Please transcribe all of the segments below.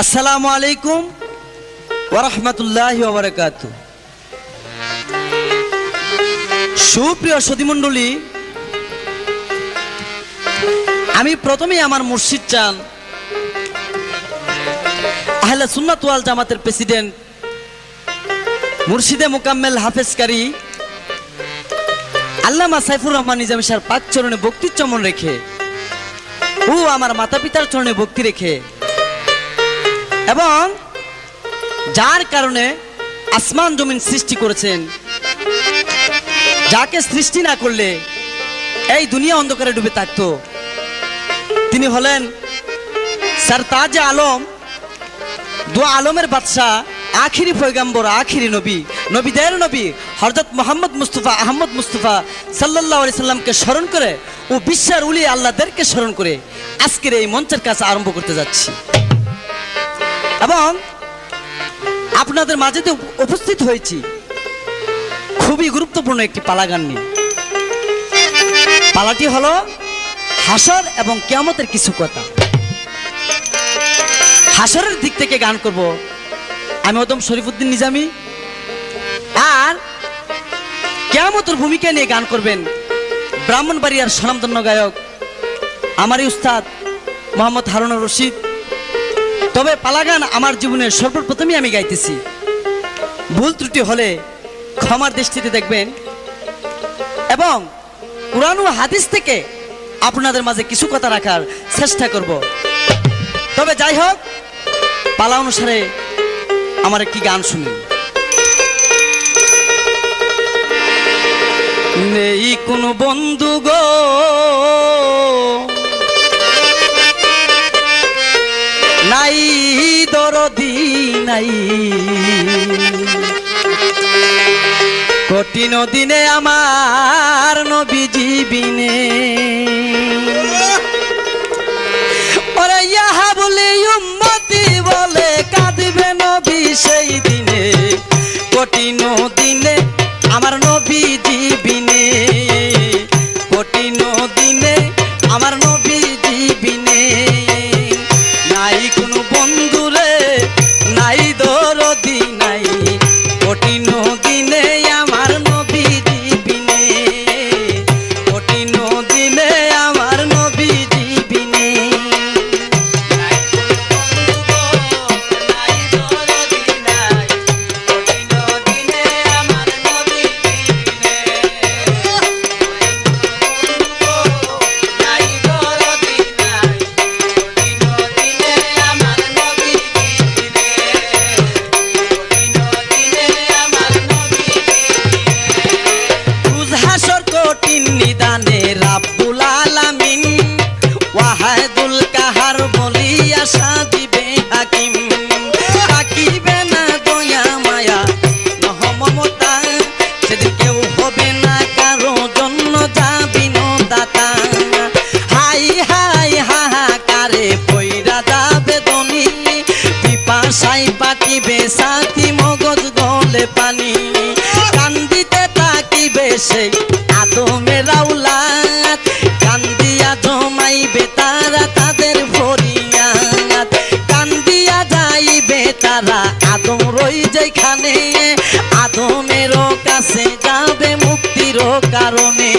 আসসালামু আলাইকুম ওয়া রাহমাতুল্লাহি ওয়া বারাকাতুহু। সুপ্রিয় সদীমণ্ডলী, আমি প্রথমেই আমার মুর্শিদ চান আহলে সুন্নাত ওয়াল জামাতের প্রেসিডেন্ট মুর্শিদে মুকাম্মেল হাফেজ কারি আল্লামা সাইফুর রহমান নিজামী স্যার পাক চরণে ভক্তির চমন রেখে ও আমার মাতা পিতার চরণে ভক্তি রেখে এবং যার কারণে আসমান জমিন সৃষ্টি করেছেন, যাকে সৃষ্টি না করলে এই দুনিয়া অন্ধকারে ডুবে থাকতো, তিনি হলেন সরতাজ আলম, দু আলমের বাদশাহ, আখিরি পয়গম্বর, আখিরি নবী, নবীদের নবী হযরত মুহাম্মদ মুস্তাফা আহমদ মুস্তাফা সাল্লাল্লাহু আলাইহি সাল্লামকে স্মরণ করে ও বিশ্বের উলি আল্লাহদেরকে স্মরণ করে আজকের এই মঞ্চের কাজ আরম্ভ করতে যাচ্ছি এবং আপনাদের মাঝে উপস্থিত হয়েছি খুবই গুরুত্বপূর্ণ একটি পালা গান নিয়ে। পালাটি হলো হাসর এবং কিয়ামতের কিছু কথা। হাসরের দিক থেকে গান করব আমি ওদম শরীফুদ্দিন নিজামী, আর কিয়ামতের ভূমিকা নিয়ে গান করবেন ব্রাহ্মণবাড়িয়ার স্বনামধন্য গায়ক আমারই উস্তাদ মোহাম্মদ হারুনুর রশিদ। তবে পালা গান আমার জীবনের সর্বপ্রথমই আমি গাইতেছি, ভুল ত্রুটি হলে ক্ষমার দৃষ্টিতে দেখবেন এবং কুরআন ও হাদিস থেকে আপনাদের মাঝে কিছু কথা রাখার চেষ্টা করব। তবে যাই হোক, পালা অনুসারে আমার একটি গান শুনুন। নেই কোনো বন্ধু গো নাই দরদি নাই, কঠিন দিনে আমার নবীজি বিনে, ওরে ইহা বলে উম্মতি বলে কাঁদবে নবী সেই দিনে, কঠিন দিনে আমার নবীজি বিনে, কঠিন দিনে আমার নবীজি বিনে, নাই কোনো বন্ধু রে নাই দরদি নাই, কঠিন দিনে আমার নবীজি বিনে, কঠিন দিনে আমার নবীজি বিনে। নিদানে রাব্বুল আলামিন ওয়াহিদুল কাহার বলিয়া সাজিবে হাকিম, থাকিবে না দয়া মায়া নহ মমতা, সেদিন কেউ হবে না কারো জন্য যাবি দাতা, হাই হাই হাহাকারে পইরা যাবে দনি, পিপাসাই পাটিবে সাথী মগজ গলে পানি, কান্দিতে তাকিবে সেই আদমের আওলাদ, কান্দিয়া জমাইবে তারা তাদের ফরিয়াদ, কান্দিয়া যাইবে তারা আদম রই যেখানে, আদমের কাছে যাবে মুক্তির কারণে,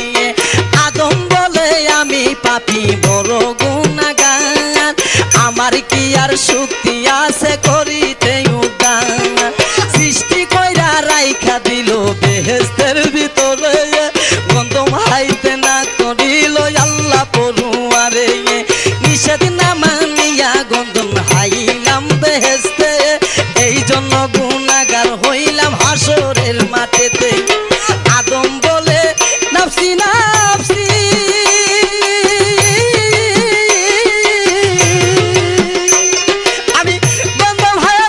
আদম বলে আমি পাপী বড় গুনাহগার, আমার কি আর শক্তি আছে করিতে উদ্ধার, সৃষ্টি কইরা রাইখা দিল বেহেশতের ভিতরে, গন্ধম হাইতে না করিল আল্লাহ পড়ুয়ারে, নিষেধ না মানিয়া গন্ধম হাইলাম বেহেশতে, এই জন্য গুনাহগার হইলাম হাসরের মাঠেতে, আদম বলে নাফসি নাফসি, আমি গন্ধম হায়া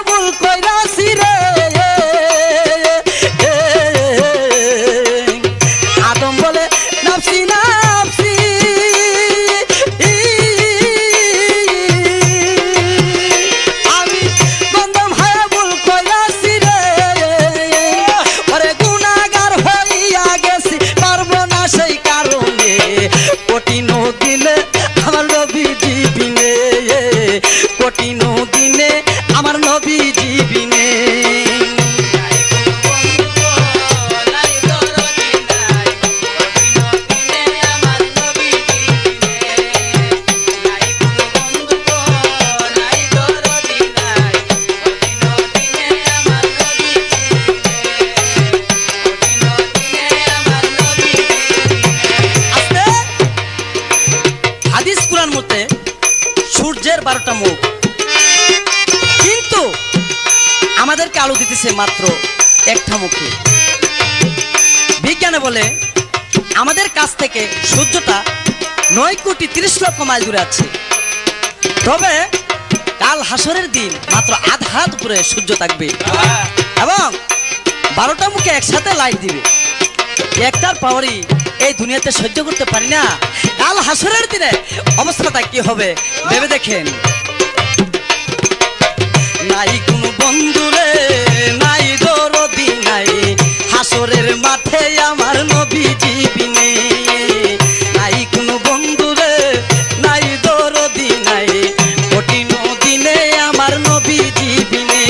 সূর্যের 12টা মুখ, কিন্তু আমাদেরকে আলো দিতেছে মাত্র একটা মুখে। বিজ্ঞানে বলে আমাদের কাছ থেকে সূর্যটা 9,30,00,000 মাইল দূরে আছে। তবে কাল হাসরের দিন মাত্র আধা হাত উপরে সূর্য থাকবে এবং 12টা মুখে একসাথে লাইট দিবে। একটার পাওয়ারই এই দুনিয়াতে সহ্য করতে পারি না, কাল হাসরের দিনে অবস্থাটা কি হবে ভেবে দেখেন। নাই কোনো বন্ধুরে, নাই দরদি, নাই হাসরের মাঠে আমার নবীজি বিনে। নাই কোনো বন্ধুরে, নাই দরদি, নাই কঠিন দিনে আমার নবীজি বিনে।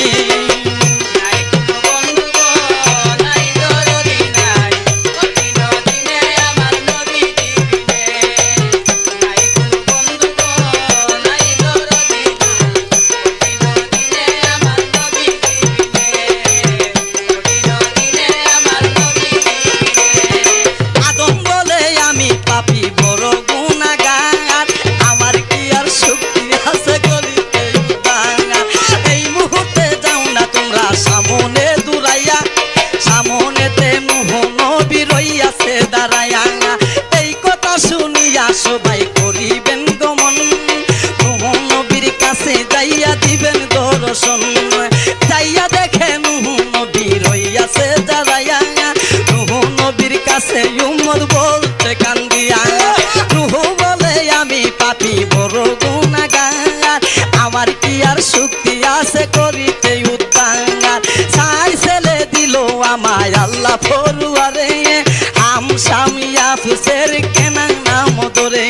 সবাই করিবেন গমন, নবীর কাছে যাইয়া দিবেন দর্শন। যাইয়া দেখেন নবী রইয়াছে দাঁড়াইয়া, নবীর কাছে উম্মত বলতে কান্দিয়া। রুহ বলে আমি পাপী বড় গুনাহগার, আমার কি আর শক্তি আছে করিতে উদ্ধার। সাই ছেলে দিল আমায় আল্লাহ ফরুয়ারে, আম স্বামী আফসের কেনা নাম ধরে।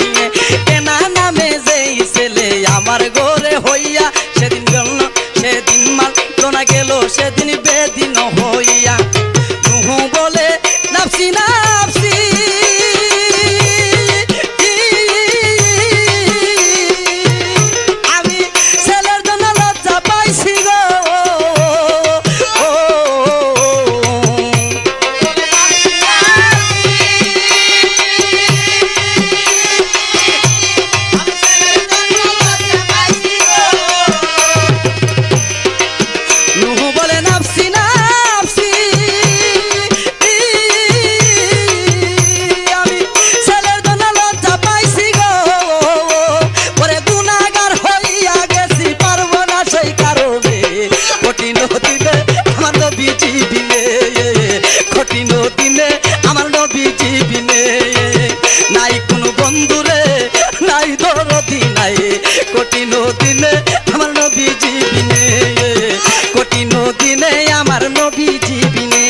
কেনা নামে যেই ছেলে আমার ঘরে হইয়া, সেদিন গেল সেদিন মাত্র না গেল সেদিন বেদিন হইয়া। নূহ বলে নাফসি নাফসি, আমি ছেলের জন্য লজ্জা পাইছি গো। নাই কোনো বন্ধুরে, নাই দরদি, নাই কঠিন দিনে আমার নবীজি বিনে। কঠিন দিনে আমার নবীজি বিনে।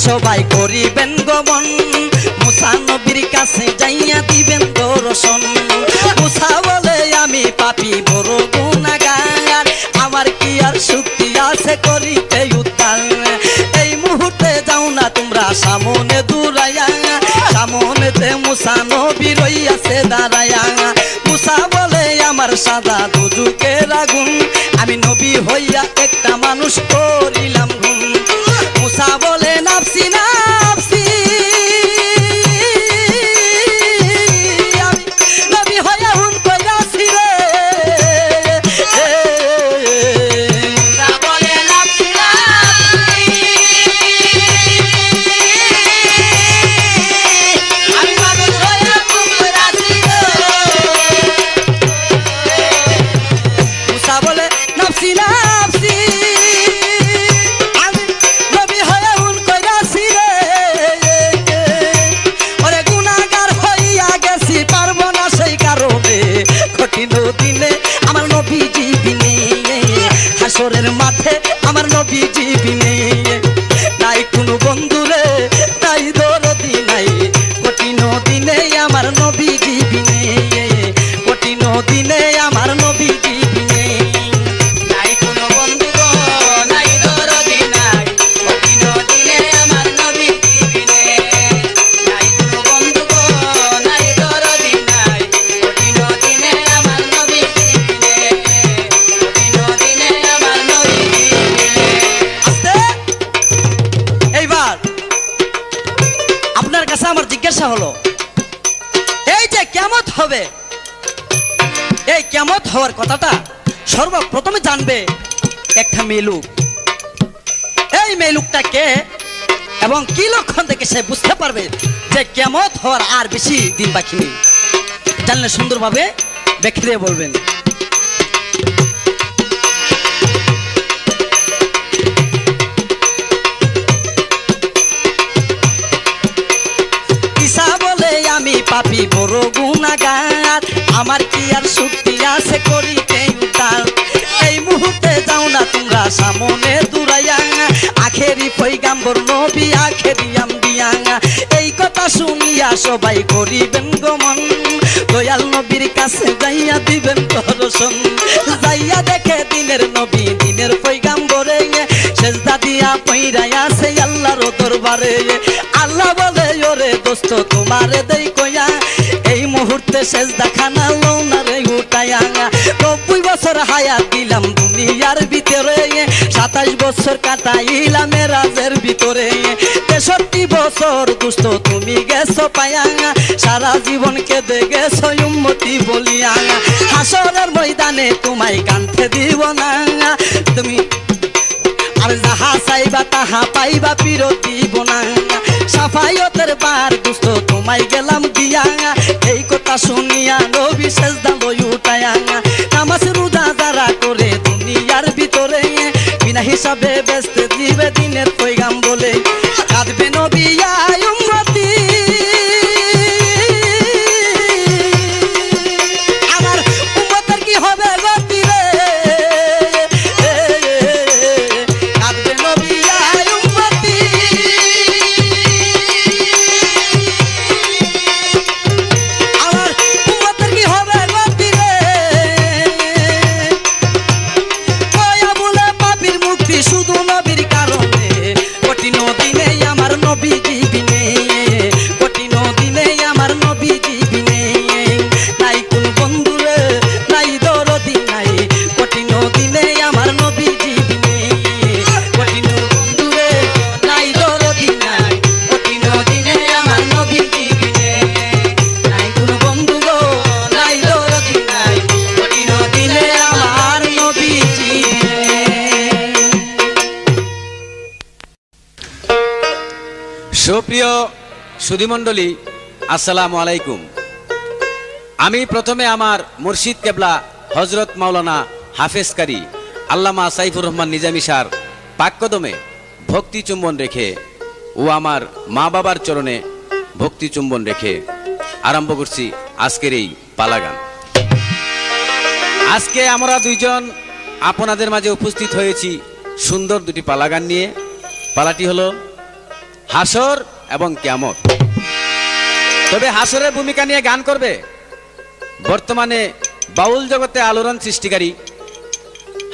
সবাই করিবেন গমন, মুসা নবীর কাছে যাইয়া দিবেন দর্শন। মুসা বলে আমি পাপী বড় গুনাহগার, আমার কি আর শক্তি আছে করিতে উদ্ধার। এই মুহূর্তে যাও না তোমরা সামনে দূরাইয়া, সামনেতে মুসা নবী রইয়াছে দাঁড়াইয়া। মুসা বলে আমার সাদা দুজকের আগুন, আমি নবী হইয়া একটা মানুষ করিলাম গুণ। মুসা বলে নাফসি নাফসি, আমি নবী হইয়া হুন কইরাছি রে। বলে নাফসি নাফসি, আমি মানুষ হইয়া হুন কইরাছি রে। মুসা বলে নাফসি নাফসি, হলো, এই যে কিয়ামত হবে, এই কিয়ামত হওয়ার কথাটা সর্বপ্রথমে জানবে একটা মেয়ে লোক। এই মেয়ে লোকটা কে এবং কি লক্ষণ থেকে সে বুঝতে পারবে যে কিয়ামত হওয়ার আর বেশি দিন বাকি নেই? জানলে সুন্দরভাবে ব্যাখ্যা দিয়ে বলবেন। ঈসা বলে আমি পাপী বড় গুনাহগার, আমার কি আর শক্তি আছে করিতে উদ্ধার? এই মুহূর্তে যাও না তোমরা সামনে দূরাইয়া, আখেরি পয়গাম্বর নবী আখেরি আম্বিয়া। এই কথা শুনিয়া সবাই করিবেন গমন, দয়াল নবীর কাছে যাইয়া দিবেন দর্শন। যাইয়া দেখে দিনের নবী দিনের পয়গাম্বরে, সেজদা দিয়া পইরা আছে আল্লাহর দরবারে। আল্লাহ বলে ওরে দোস্ত তোমারে দেই কইয়া, এই মুহূর্তে সেজদা খানা লও না রে উঠাইয়া। 90 বছর হায়াত দিলাম দুনিয়ার ভিতরে, 27 বছর কাটাইলাম মেরাজের ভিতরে। 63 বছর দুষ্ট তুমি গেছো পায়া, সারা জীবন কেঁদে গেছো উম্মতি বলিয়া। হাসরের ময়দানে তোমায় কাঁদতে দিব না, তুমি আর যাহা চাইবা তাহা পাইবা ফিরত দিব না। সাফায়তের বার দুষ্ট তোমায় গেলাম দিয়া, এই কথা শুনিয়া নবী সেজদা লই উঠায়া। নামাজ রোজা যারা করে দুনিয়ার ভিতরে, বিনা হিসাবে ব্যস্ত দিবে দিনের পয়গাম বলে। কাঁদবে নবী আয় উম্মতি, আমার উম্মতের কি হবে গতি রে? কাঁদবে নবী আয় উম্মতি, আমার উম্মতের কি হবে গতি রে? কয়া বলে পাপীর মুক্তি শুধু নবীর কারণে, কঠিন দিনে আমার নবী জীবিনে, কঠিন দিনে আমার নবী জীবিনে। নাই কোন বন্ধুরে নাই দরদি নাই, কঠিন দিনে আমার নবী জীবিনে। কঠিন বন্ধুরে নাই দরদি নাই, কঠিন দিনে আমার নবী জীবিনে। নাই কোন বন্ধু গো নাই দরদি নাই, কঠিন দিনে আমার নবী জীবিনে। সুপ্রিয় সুধীমণ্ডলী, আসসালামু আলাইকুম। আমি প্রথমে আমার মুর্শিদ কেবলা হজরত মাওলানা হাফেজ কারি আল্লামা সাইফুর রহমান নিজামী সার পাককদমে ভক্তি চুম্বন রেখে ও আমার মা বাবার চরণে ভক্তি চুম্বন রেখে আরম্ভ করছি আজকের এই পালাগান। আজকে আমরা দুইজন আপনাদের মাঝে উপস্থিত হয়েছি সুন্দর দুটি পালাগান নিয়ে। পালাটি হলো হাসর এবং কিয়ামত। তবে হাসরের ভূমিকা নিয়ে গান করবে বর্তমানে বাউল জগতে আলোড়ন সৃষ্টিকারী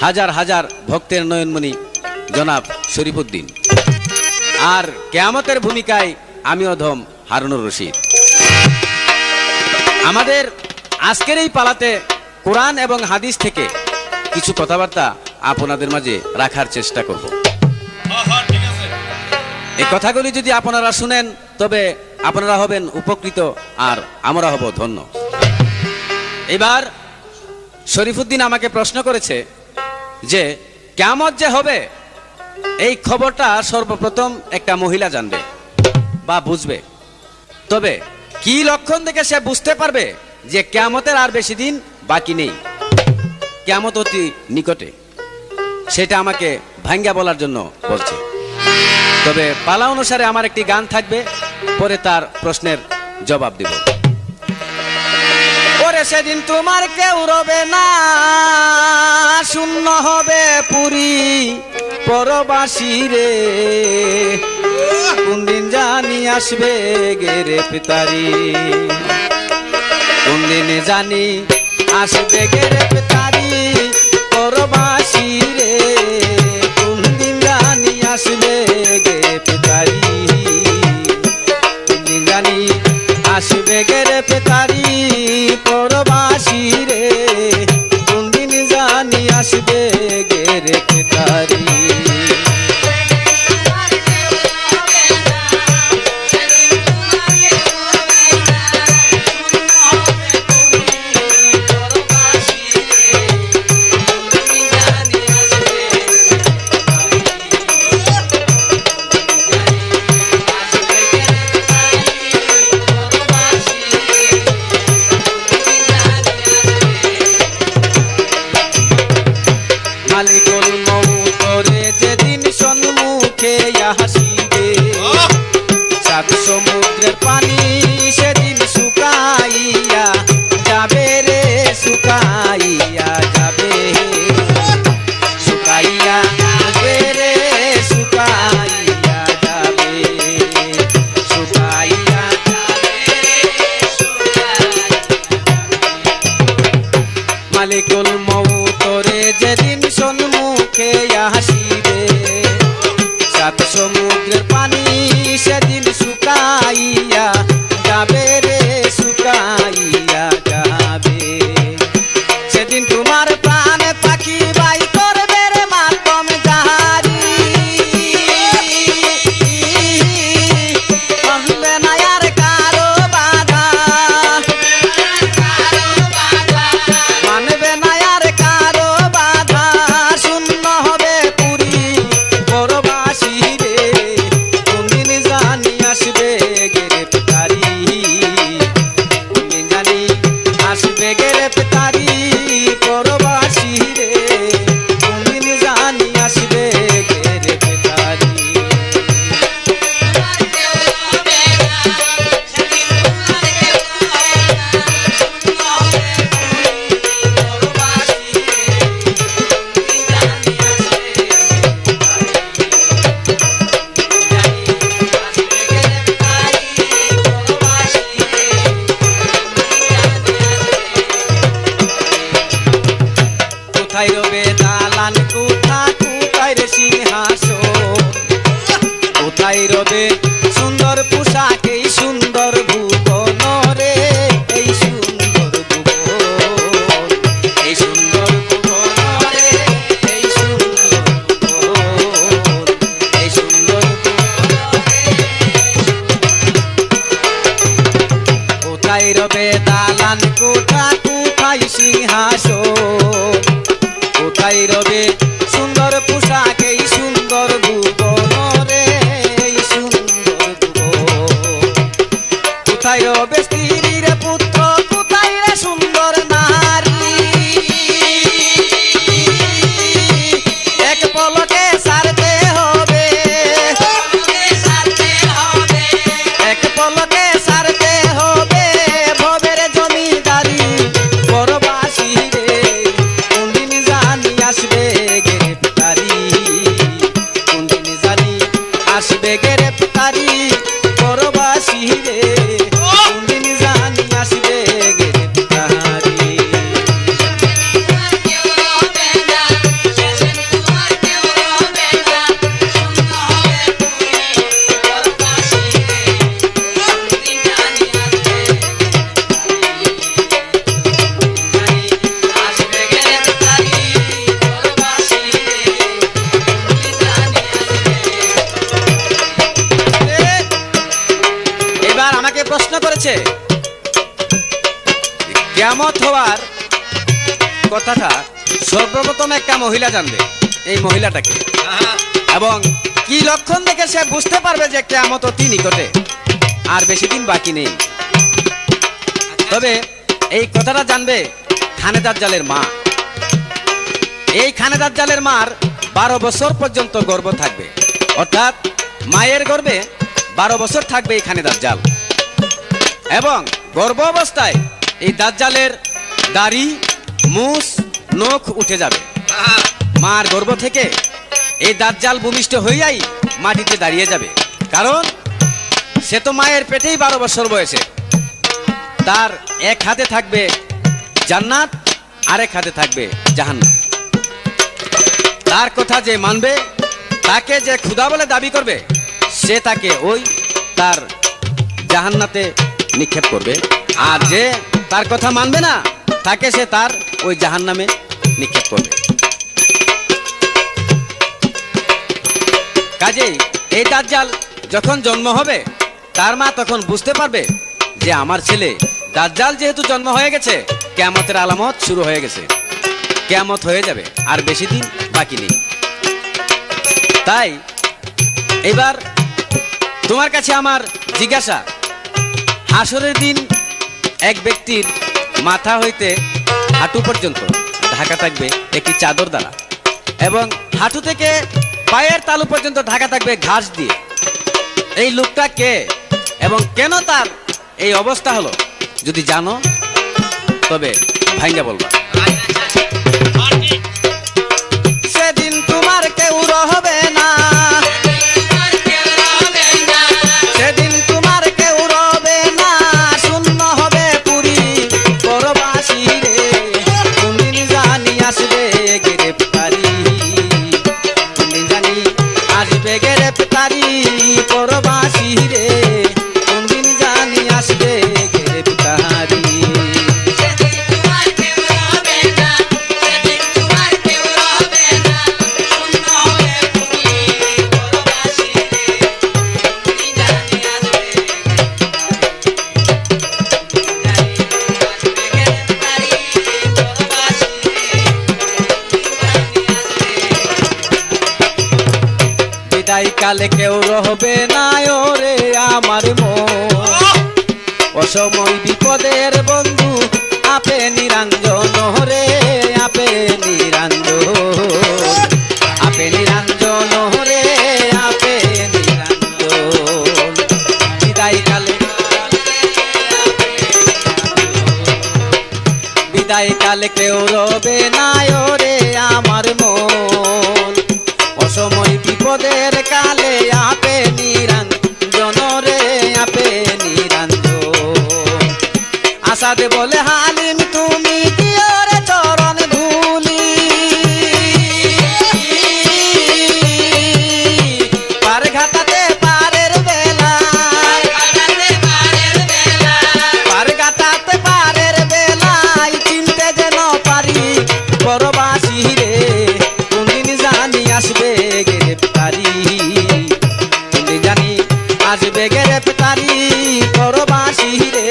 হাজার হাজার ভক্তের নয়নমণি জনাব শরীফুদ্দিন। আর কিয়ামতের ভূমিকায় আমি অধম হারুনুর রশিদ। আমাদের আজকের এই পালাতে কোরআন এবং হাদিস থেকে কিছু কথাবার্তা আপনাদের মাঝে রাখার চেষ্টা করব। এই কথাগুলি যদি আপনারা শুনেন তবে আপনারা হবেন উপকৃত আর আমরা হব ধন্য। এবার শরীফুদ্দিন আমাকে প্রশ্ন করেছে যে কিয়ামত যে হবে এই খবরটা সর্বপ্রথম একটা মহিলা জানবে বা বুঝবে, তবে কি লক্ষণ থেকে সে বুঝতে পারবে যে কিয়ামতের আর বেশি দিন বাকি নেই, কিয়ামত অতি নিকটে, সেটা আমাকে ভাঙ্গা বলার জন্য বলছে। তবে পালা অনুসারে আমার একটি গান থাকবে, পরে তার প্রশ্নের জবাব দেব। ওরে সেদিন তোমার কেউ রবে না, শূন্য হবে পুরী পরবাসী রে, কোন দিন জানি আসবে গেরে পিতারি, কোন দিন জানি আসবে গেরে পিতারি পরবাসী রে, কোন দিন জানি আসবে গেরে পিতারি, কোন দিন জানি আসবে গেরে পিতারি পরবাসী রে, কোন দিন জানি আসবে গেরে পিতারি। কোথায় রবে দালান কোঠা, কোথায় সিংহাসন, কোথায় রবে সুন্দর পোশাক এই সুন্দর ভুবন রে, এই সুন্দর ভুবন। কোথায় রবে স্ত্রীর পুত্র, কোথায় রে সুন্দর নারী, এক পলকে সারতে হবে, এক পলকে সারতে হবে ভবের জমিদারি পরবাসী রে, কোনদিন জানি আসবে গ্রেফতারি, কোনদিন জানি আসবে গ্রেফতারি পরবাসী রে, কোনদিন জানি আসবে গ্রেফতারি। এবার আমাকে প্রশ্ন করেছে কিয়ামত হওয়ার কথাটা সর্বপ্রথম একটা মহিলা জানবে, এই মহিলাটাকে, এবং কি লক্ষণ দেখে সে বুঝতে পারবে যে কিয়ামত অতি নিকটে, আর বেশি দিন বাকি নেই। তবে এই কথাটা জানবে খানে দাজ্জালের মা। এই খানে দাজ্জালের মার 12 বছর পর্যন্ত গর্ভ থাকবে, অর্থাৎ মায়ের গর্ভে 12 বছর থাকবে এই খানে দাজ্জাল, এবং গর্ভ অবস্থায় এই দাজ্জালের দাড়ি মুছ নখ উঠে যাবে। মার গর্ভ থেকে এই দাজ্জাল ভূমিষ্ঠ হইয়াই মাটিতে দাঁড়িয়ে যাবে, কারণ সে তো মায়ের পেটেই 12 বছর বয়সে। তার এক হাতে থাকবে জান্নাত, আরেক হাতে থাকবে জাহান্নাম। তার কথা যে মানবে, তাকে যে খোদা বলে দাবি করবে, সে তাকে ওই তার জাহান্নাতে নিক্ষেপ করবে, আর যে তার কথা মানবে না, তাকে সে তার ওই জাহান্নামে নিক্ষেপ করবে। কাজেই এই দাজ্জাল যখন জন্ম হবে, তার মা তখন বুঝতে পারবে যে আমার ছেলে দাজ্জাল যেহেতু জন্ম হয়ে গেছে, কিয়ামতের আলামত শুরু হয়ে গেছে, কিয়ামত হয়ে যাবে, আর বেশি দিন বাকি নেই। তাই এবার তোমার কাছে আমার জিজ্ঞাসা, হাসরের দিন এক ব্যক্তির মাথা হইতে হাঁটু পর্যন্ত ঢাকা থাকবে একটি চাদর দ্বারা, এবং হাঁটু থেকে পায়ের তালু পর্যন্ত ঢাকা থাকবে ঘাস দিয়ে। এই লোকটা কে এবং কেন তার এই অবস্থা হলো, যদি জানো তবে ভাইঙ্গা বলবা। সেদিন তোমার কেউ রহবে না, সেদিন তোমার কেউ রবে না, শূন্য হবে পুরী পরবাসী রে, কোনদিন জানি আসবে গ্রেফতারি, কোনদিন জানি আসবে গ্রেফতারি পরবাসী রে, কোনদিন জানি আসবে গ্রেফতারি। বিদায় কালে কেউ রহবে না ওরে আমার মন, অসময় বিপদের বন্ধু আপে নিরঞ্জন রে, আপে নিরঞ্জন, আপে নিরঞ্জন রে, আপে নিরঞ্জন। বিদায় কালে, বিদায় কালে কেউ রবে না ওরে আমার মন, অসময় বিপদের কালে আপে নিরঞ্জন রে, আপে নিরঞ্জন। আসাদে বলে হালিম তুমি কি ওরে চরণ ধুলি, পার ঘাটাতে পারের বেলা, পার ঘাটাতে পারের বেলায় চিনতে যেন পারি পরবাসী রে, কোনদিন জানি আসবে গ্রেফতারি, কোনদিন জানি আসবে গ্রেফতারি পরবাসী রে,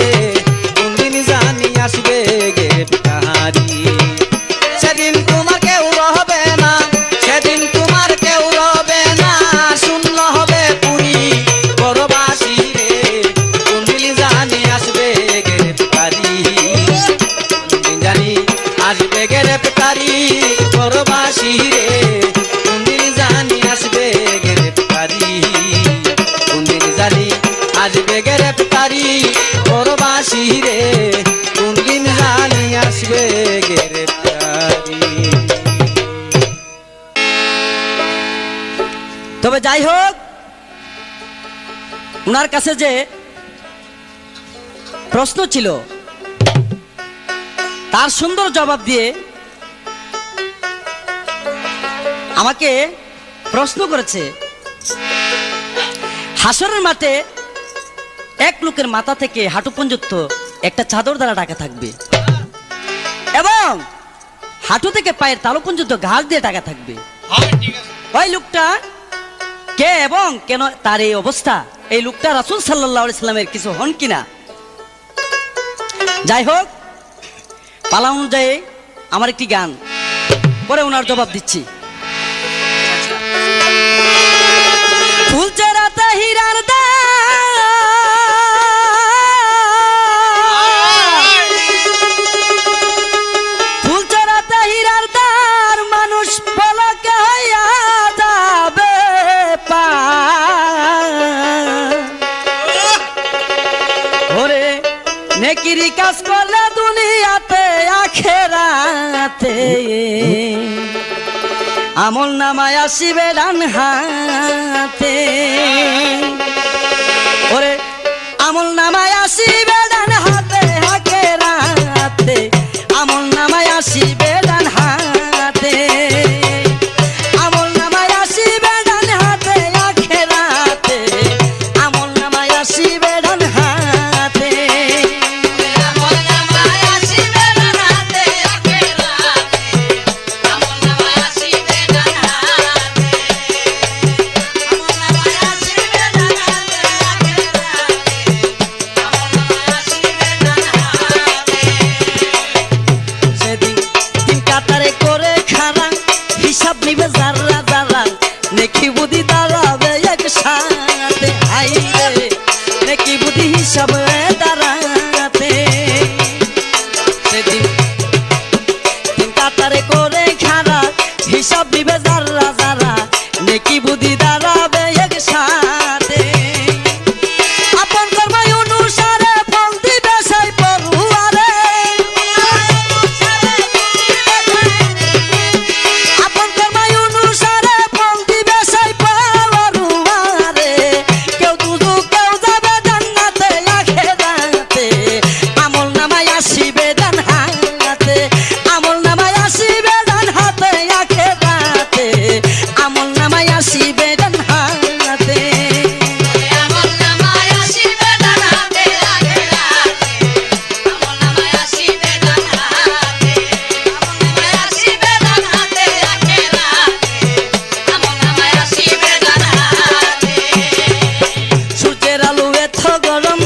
ওনার কাছে যে প্রশ্ন ছিল তার সুন্দর জবাব দিয়ে আমাকে প্রশ্ন করেছে, হাসরের মাঠে এক লোকের মাথা থেকে হাঁটু পর্যন্ত একটা চাদর দ্বারা ঢাকা থাকবে এবং হাঁটু থেকে পায়ের তালু পর্যন্ত ঘাস দিয়ে ঢাকা থাকবে। ওই লোকটা কে এবং কেন তার এই অবস্থা? এই লোকটা রাসূল সাল্লাল্লাহু আলাইহি সাল্লামের কিছু হন কিনা? যাই হোক, পালা অনুযায়ী আমার একটি গান পরে ওনার জবাব দিচ্ছি। ফুলচেরাতে হীরার ফুলচেরাতে হীরার দার মানুষ পলকে হইয়া যাবে ওরে নেকিরি কাজ করলে দুনিয়াতে আখেরাতে আমল নামায় আসিবে ডান হাতে। ওরে আমল নামায় আসিবে ডান হাতে আখেরাতে, আমল নামায় আসিবে ডান হাতে, আমল নামায় আসিবে ডান হাতে আখেরাতে, আমল নামায় আসিবে ডান হাতে। নেকি বুদ্ধি দাঁড়াবে একসাথে, আইরে নেকি বুদ্ধি হিসাবে দাঁড়াতে। সেদিন তিন কাতারে করে খাড়া হিসাব নিবে যারা যারা, নেকি বুদ্ধি দাঁড়াবে একসাথে। আপন কর্মায় অনুসারে ফল দিবে সেই পড়ুয়ারে, আপন কর্মায় অনুসারে ফল দিবে সেই পড়ুয়ারে। কেউ দুজু কেউ যাবে জান্নাতে আখেরাতে, আমল নামায় আসিবে ডান হাতে, আমল নামায় আসিবে ডান হাতে আখেরাতে, আমল নামায় আসিবে ডান হাতে। সূর্যের আলো এত গরম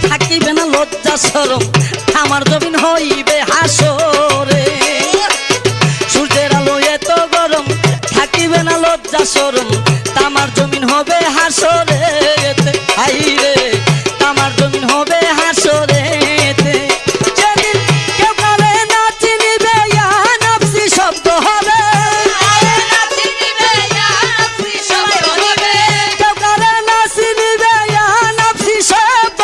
থাকিবে না লজ্জা শরম, আমার জমিন হইবে হাসরে। সূর্যের আলো এত গরম থাকিবে না লজ্জা শরম, তামার জমিন হবে হাসরে। হাইরে তামার জমিন হবে হাসরে। যেদিন কেউ কালে না চিনিবে ইয়া নফসি শব্দ হবে, কেউ কালে না চিনিবে ইয়া নফসি শব্দ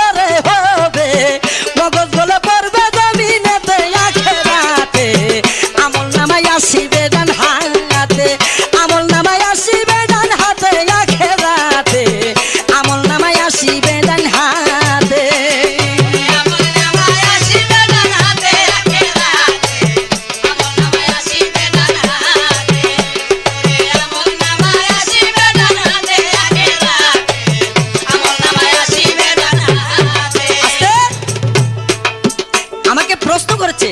হবে। মগজ বলে পড়বে জমিনেতে আখেরাতে, আমল নামায় আসিবে ডান হাতে, আমল নামায় আসিবে ডান হাতে আখেরাতে, আমল নামায় আসিবে ডান হাতে। আমাকে প্রশ্ন করেছে,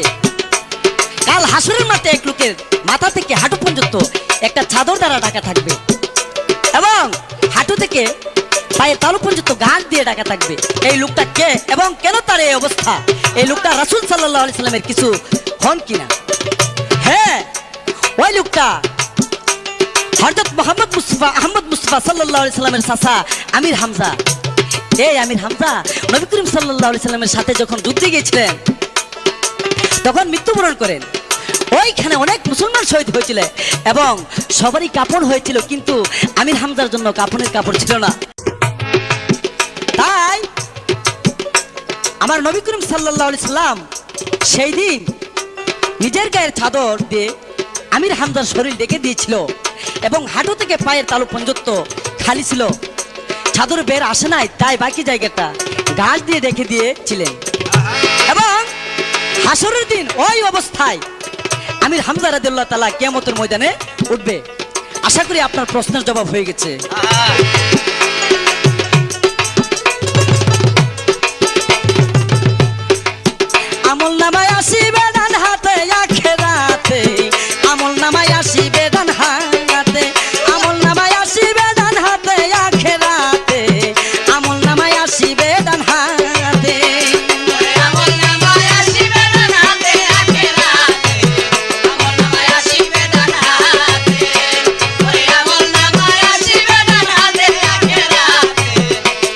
কাল হাসরের মাঠে এক লোকের মাথা থেকে হাঁটু পর্যন্ত একটা চাদর দ্বারা ঢাকা থাকবে এবং হাঁটু থেকে পায়ের তালু পর্যন্ত ঘাস দিয়ে ঢাকা থাকবে। এই লোকটা কে এবং কেন তার এই অবস্থা? এই লোকটা রাসূল সাল্লাল্লাহু আলাইহি সাল্লামের কিছু হন কিনা? হ্যাঁ, ওই লোকটা হযরত মুহাম্মদ মুস্তাফা আহমদ মুস্তাফা সাল্লাল্লাহু আলাইহি সাল্লামের চাচা আমির হামজা। এই আমির হামজা নবী করিম সাল্লাল্লাহু আলাইহি সাল্লামের সাথে যখন যুদ্ধে গিয়েছিলেন তখন মৃত্যুবরণ করেন। ওইখানে অনেক মুসলমান শহীদ হয়েছিল এবং সবারই কাপড় হয়েছিল, কিন্তু আমির হামজার জন্য কাপড়ের কাপড় ছিল না। তাই আমার নবী করিম সাল্লাল্লাহু আলাইহি সাল্লাম সেই দিন নিজের গায়ের চাদর দিয়ে আমির হামজার শরীর ডেকে দিয়েছিল এবং হাঁটু থেকে পায়ের তালু পর্যন্ত খালি ছিল। চাদর বের আসে নাই, তাই বাকি জায়গাটা ঘাস দিয়ে রেখে দিয়েছিলেন। এবং হাসরের দিন ওই অবস্থায় আমির হামজা রাদিয়াল্লাহু তাআলা কিয়ামতের ময়দানে উঠবে। আশা করি আপনার প্রশ্নের জবাব হয়ে গেছে। আমল নামায় আসিবে ডান হাতে আখিরাতে, আমল নামায় আসিবে ডান হাতে, আমল নামায় আসিবে ডান হাতে আখিরাতে, আমল নামায় আসিবে ডান হাতে। আমল নামায় আসিবে ডান হাতে আখিরাতে, আমল নামায় আসিবে ডান হাতে, ওরে আমল নামায় আসিবে ডান হাতে আখিরাতে,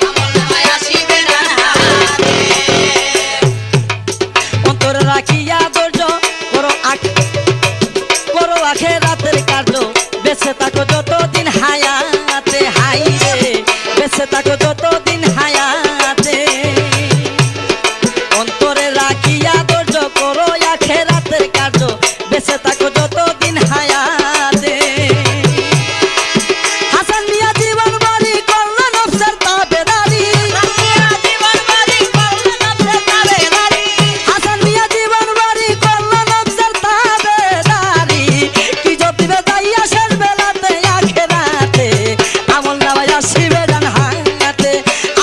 আমল নামায় আসিবে ডান হাতে। অন্তরে রাখিয়া ধৈর্য করো করো আখিরাতের কার্য, বেঁচে থাকো যতদিন হায়াতে, হাই রে বেঁচে থাকো যতদিন হায়াতে। অন্তরে রাখিয়া ধৈর্য করো আখিরাতের কার্য, বেঁচে থাকো যতদিন হায়াতে। হাসান মিয়া জীবন বাড়ি করলো নফসের তাবেদারি, জীবন বাড়ি করলো নফসের তাবেদারি, হাসান মিয়া জীবন বাড়ি করলো নফসের তাবেদারি। কি যতিবে যাইয়া শেষ বেলাতে আখিরাতে, আমল নামায় আসিবে ডান হাতে,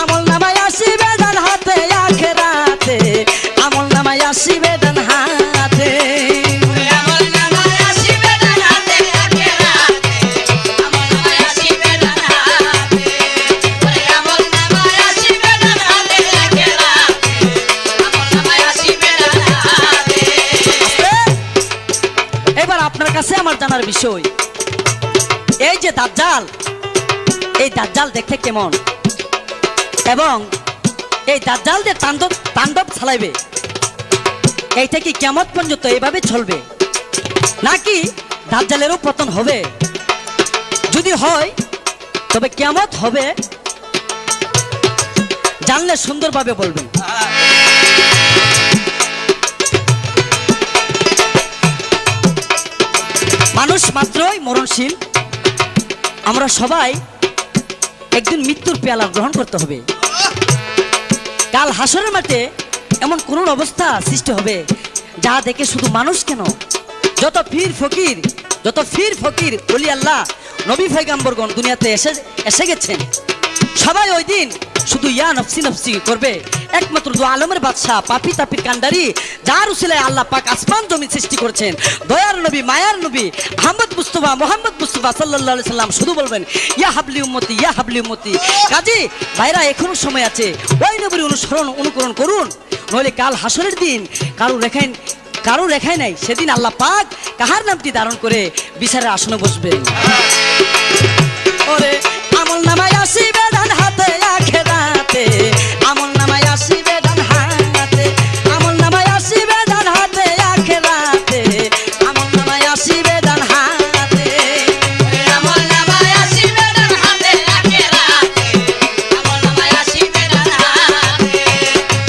আমল নামায় আসিবে ডান হাতে আখিরাতে, আমল নামায় আসিবে ডান হাতে। ওরে আমল নামায় আসিবে ডান হাতে আখিরাতে, আমল নামায় আসিবে ডান হাতে, ওরে আমল নামায় আসিবে ডান হাতে আখিরাতে, আমল নামায় আসিবে ডান হাতে। এবার আপনার কাছে আমার জানার বিষয়, এই যে দাজ্জাল, এই দাজ্জাল দেখতে কেমন এবং এই দাজ্জাল যে তাণ্ডব চালাইবে, এইটা কি কিয়ামত পর্যন্ত এইভাবে চলবে নাকি দাজ্জালেরও পতন হবে? যদি হয় তবে কিয়ামত হবে, জানলে সুন্দরভাবে বলবেন। মানুষ মাত্রই মরণশীল, আমরা সবাই একদিন মৃত্যুর পেয়ালা গ্রহণ করতে হবে। কাল হাসরের মাঠে এমন করুণ অবস্থা সৃষ্টি হবে যা দেখে শুধু মানুষ কেন, যত ফির ফকির ওলি আল্লাহ নবী পয়গম্বরগণ দুনিয়াতে এসে গেছেন, সবাই ওই দিন শুধু ইয়া নফসি নফসি করবে। একমাত্র দু আলমের বাদশাহ পাপি তাপির কান্ডারি, যার উসিলায় আল্লাহ পাক আসমান জমি সৃষ্টি করেছেন, দয়ার নবী মায়ার নবী মোহাম্মদ মুস্তাফা সাল্লাল্লাহু আলাইহি সাল্লাম শুধু বলবেন ইয়া হাবলি উম্মতি, ইয়া হাবলি উম্মতি। কাজী ভাইরা এখনো সময় আছে, ওই নবীর অনুকরণ করুন, নইলে কাল হাসরের দিন কারো রেখাই নাই। সেদিন আল্লাহ পাক কাহার নামটি ধারণ করে বিচারের আসনে বসবেন। ওরে আমল নামায় আসিবে ডান হাতে আখিরাতে, আমল নামায় আসিবে ডান হাতে, আমল নামায় আসিবে ডান হাতে আখিরাতে, আমল নামায় আসিবে ডান হাতে। ওরে আমল নামায় আসিবে ডান হাতে আখিরাতে, আমল নামায় আসিবে ডান হাতে,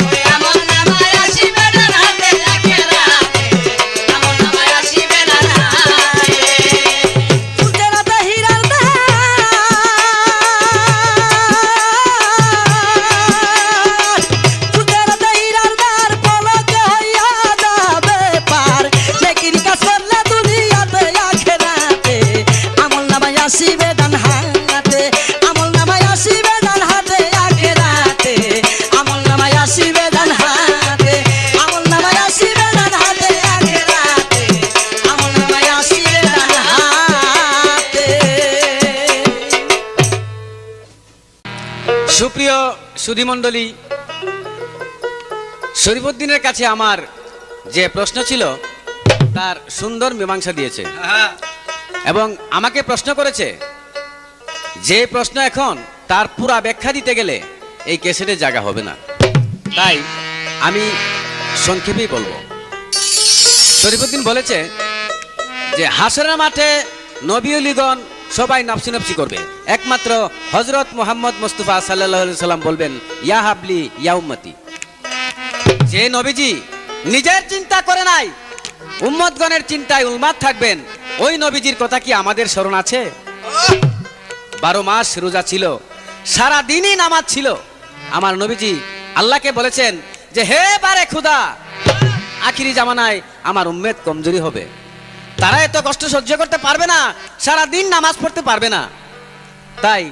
ওরে আমল নামায় আসিবে ডান হাতে আখিরাতে, আমল নামায় আসিবে ডান হাতে। ফুলতেরাতে হীরার দার, ফুলতেরাতে হীরার দার, পলকে হইয়া যাবে পার। নেকির কাজ করলে দুনিয়াতে আখিরাতে, আমল নামায় আসিবে ডান হাতে, আমল নামায় আসিবে ডান হাতে আখিরাতে, আমল নামায় আসিবে ডান হাতে, আমল নামায় আসিবে ডান হাতে আখিরাতে, আমল নামায় আসিবে ডান হাতে। সুপ্রিয় সুধীমণ্ডলী, শরীফুদ্দিনের কাছে আমার যে প্রশ্ন ছিল তার সুন্দর মীমাংসা দিয়েছে এবং আমাকে প্রশ্ন করেছে, যে প্রশ্ন এখন তার পুরা ব্যাখ্যা দিতে গেলে এই ক্যাসেটে জায়গা হবে না, তাই আমি সংক্ষেপেই বলবো। শরীফুদ্দিন বলেছে যে হাসরের মাঠে নবী ওলিগণ সবাই নফসি নফসি করবে, একমাত্র হযরত মুহাম্মদ মুস্তাফা সাল্লাল্লাহু আলাইহি সাল্লাম বলবেন ইয়া হাবলি ইয়া উম্মতি। যে নবীজি নিজের চিন্তা করে নাই, উম্মতগণের চিন্তায় উন্মাদ থাকবেন, ওই নবীজির কথা কি আমাদের স্মরণ আছে? 12 মাস রোজা ছিল, সারা দিনই নামাজ ছিল। আমার নবীজি আল্লাহকে বলেছেন যে হে বারে খুদা, আখিরি জামানায় আমার উম্মত কমজোরি হবে, তারা এত কষ্ট সহ্য করতে পারবে না, সারা দিন নামাজ পড়তে পারবে না। তাই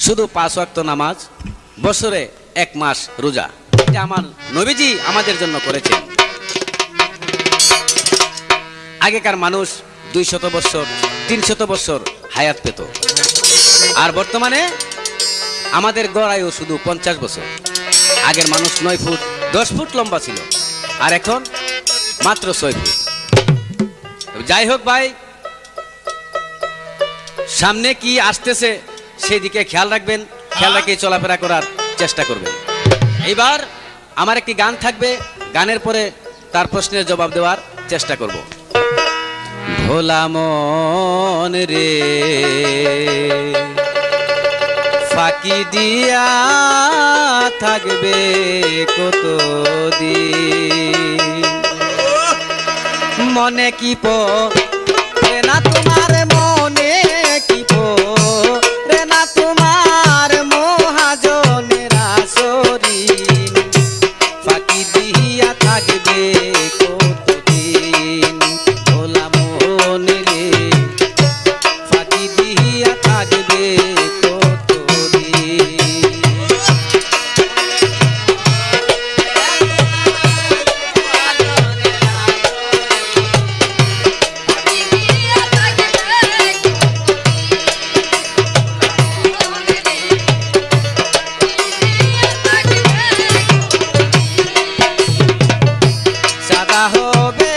শুধু 5 ওয়াক্ত নামাজ, বছরে 1 মাস রোজা, এটা আমার নবীজি আমাদের জন্য করেছেন। আগেকার মানুষ 200 বছর 300 বছর হায়াত পেত, আর বর্তমানে আমাদের গড় আয়ু শুধু 50 বছর। আগের মানুষ 9 ফুট 10 ফুট লম্বা ছিল, আর এখন মাত্র 6 ফুট। যাই হোক ভাই, সামনে কি আসতেছে সেদিকে খেয়াল রাখবেন, খেয়াল রেখে চলাফেরা করার চেষ্টা করবেন। এইবার আমার একটি গান থাকবে, গানের পরে তার প্রশ্নের জবাব দেওয়ার চেষ্টা করব। ভোলা মন রে ফাঁকি দিয়া থাকবে কতদিন, মনে কি পড়ে না তোমার, মনে কি পড়ে না তোমার মহাজনের আসরিন, ফাঁকি দিয়া থাকবে কতদিন, ভোলা মন রে ফাঁকি দিয়া থাকবে কতদিন। সাদা হবে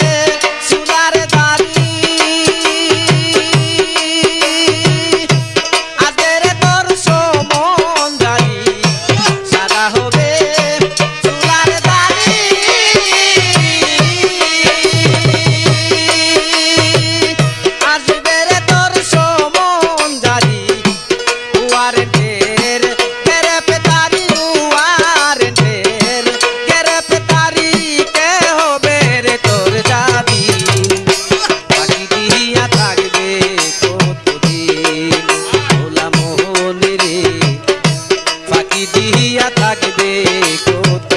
সোনার দাড়ি, আজের তোর সমন্দারি, সাদা হবে সোনার দাড়ি, আজের তোর সমন্দারি, ওয়ারেন্টের গ্রেফতারি, ওয়ারেন্টের গ্রেফতারি, কে হবে রে তোর দাবি, ফাঁকি দিয়া থাকবে কতদিন, ভোলা মন রে ফাঁকি দিয়া থাকবে কতদিন।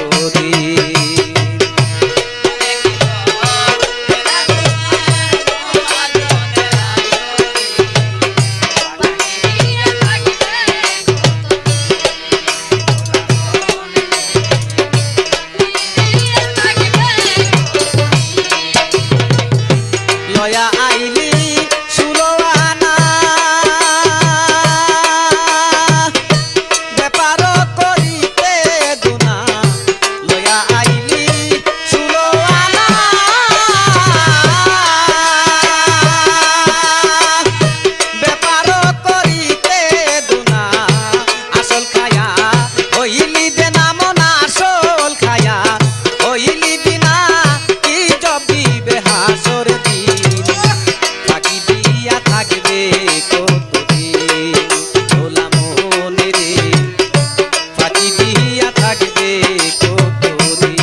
লয়া আইলি সুলোয়ানা, ব্যাপার করিতে দুনা, লয়া আইলি সুলোয়ানা, ব্যাপার করিতে দুনা, আসল খায়া হইলি দেনা মনা, আসল খায়া হইলি দিনা, কি জবিবে হাসর দিন, ফাঁকি দিয়া থাকবে কতদিন, ভোলা মন রে ফাঁকি দিয়া থাকবে কতদিন।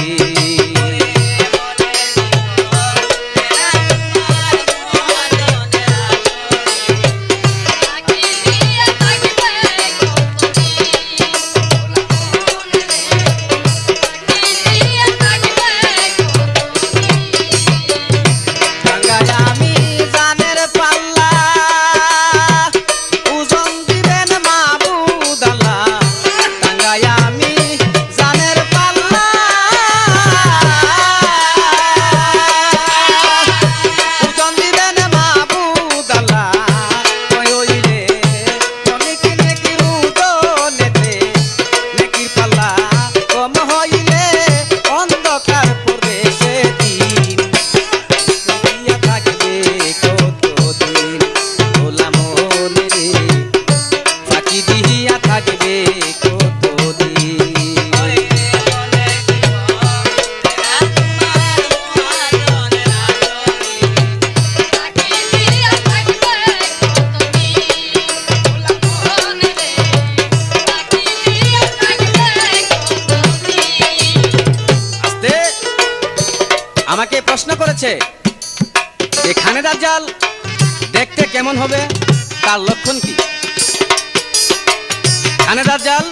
টাঙ্গায় আমি জানের পাল্লা, ওজন দিবেন মাহবুব আল্লাহ, টাঙ্গায় আমি জানের পাল্লা, ওজন দিবেন মাহবুব আল্লাহ, কই হইলে অনেক নেকির ওজনেতে, নেকির পাল্লা কম হইলে অন্ধকার পড়বে সেদিন, দিয়া থাকবে কতদিন, ভোলা মন রে ফাঁকি দিয়া থাকবে কতদিন। আস্তে, আমাকে প্রশ্ন করেছে যে খানে দাজ্জাল দেখতে কেমন হবে, তার লক্ষণ কি? খানে দাজ্জাল